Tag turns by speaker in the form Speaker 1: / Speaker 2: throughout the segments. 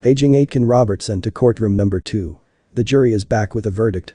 Speaker 1: Paging Aitken Robertson to courtroom number 2. The jury is back with a verdict.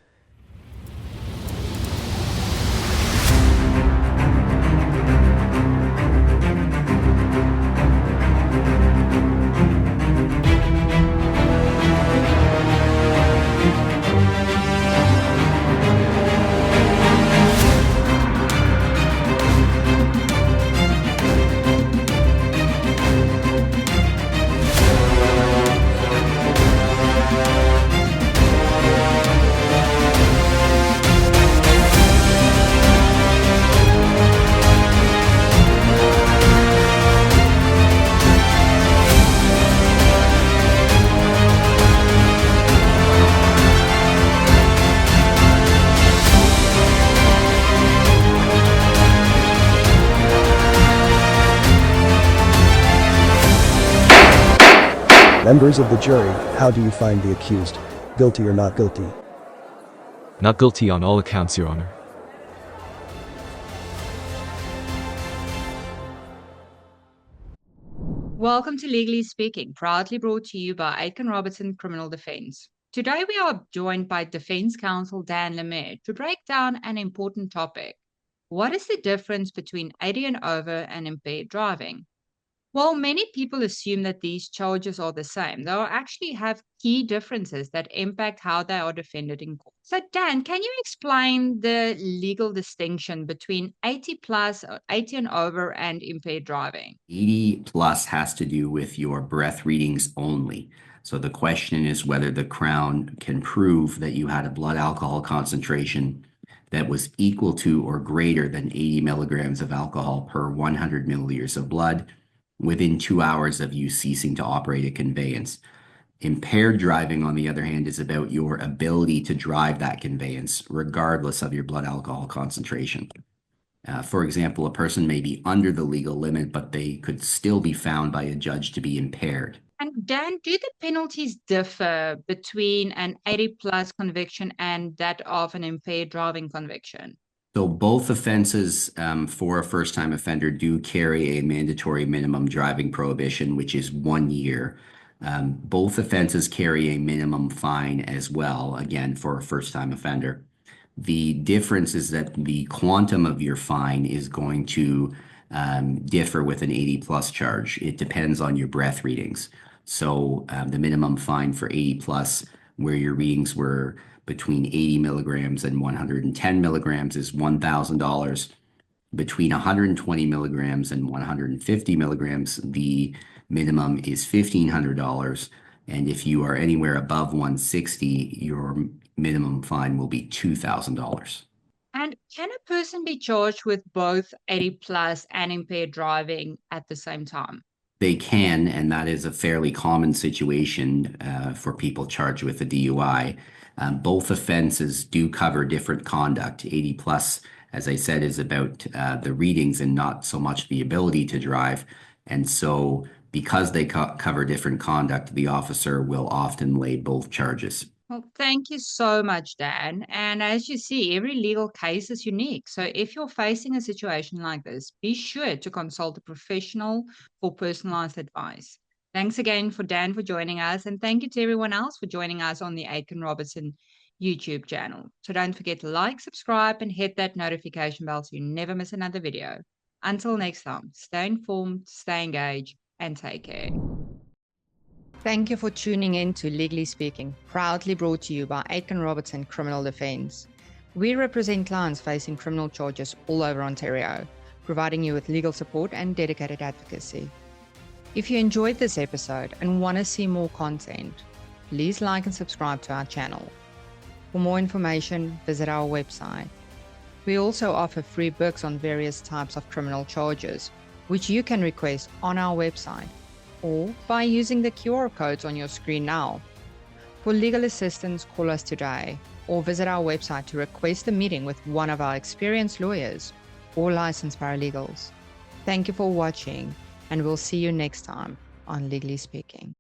Speaker 1: Members of the jury, how do you find the accused? Guilty or not guilty?
Speaker 2: Not guilty on all accounts, Your Honor.
Speaker 3: Welcome to Legally Speaking, proudly brought to you by Aitken Robertson Criminal Defence. Today we are joined by Defence Counsel Dan Lemaitre to break down an important topic. What is the difference between 80 and over and impaired driving? Well, many people assume that these charges are the same. They actually have key differences that impact how they are defended in court. So, Dan, can you explain the legal distinction between 80 plus, 80 and over, and impaired driving?
Speaker 4: 80 plus has to do with your breath readings only. So the question is whether the Crown can prove that you had a blood alcohol concentration that was equal to or greater than 80 milligrams of alcohol per 100 milliliters of blood within 2 hours of you ceasing to operate a conveyance. Impaired driving, on the other hand, is about your ability to drive that conveyance regardless of your blood alcohol concentration. For example, a person may be under the legal limit, but they could still be found by a judge to be impaired.
Speaker 3: And Dan, do the penalties differ between an 80 plus conviction and that of an impaired driving conviction?
Speaker 4: So both offenses for a first-time offender do carry a mandatory minimum driving prohibition, which is 1 year. Both offenses carry a minimum fine as well, again, for a first-time offender. The difference is that the quantum of your fine is going to differ with an 80 plus charge. It depends on your breath readings. So the minimum fine for 80 plus, where your readings were between 80 milligrams and 110 milligrams, is $1,000. Between 120 milligrams and 150 milligrams, the minimum is $1,500. And if you are anywhere above 160, your minimum fine will be $2,000.
Speaker 3: And can a person be charged with both 80 plus and impaired driving at the same time?
Speaker 4: They can, and that is a fairly common situation for people charged with a DUI. Both offenses do cover different conduct. 80 plus, as I said, is about the readings and not so much the ability to drive. And so because they cover different conduct, the officer will often lay both charges.
Speaker 3: Well, thank you so much, Dan. And as you see, every legal case is unique. So if you're facing a situation like this, be sure to consult a professional for personalized advice. Thanks again for Dan for joining us. And thank you to everyone else for joining us on the Aitken Robertson YouTube channel. So don't forget to like, subscribe, and hit that notification bell so you never miss another video. Until next time, stay informed, stay engaged, and take care. Thank you for tuning in to Legally Speaking, proudly brought to you by Aitken Robertson Criminal Defence. We represent clients facing criminal charges all over Ontario, providing you with legal support and dedicated advocacy. If you enjoyed this episode and want to see more content, please like and subscribe to our channel. For more information, visit our website. We also offer free books on various types of criminal charges, which you can request on our website or by using the QR codes on your screen now. For legal assistance, call us today or visit our website to request a meeting with one of our experienced lawyers or licensed paralegals. Thank you for watching, and we'll see you next time on Legally Speaking.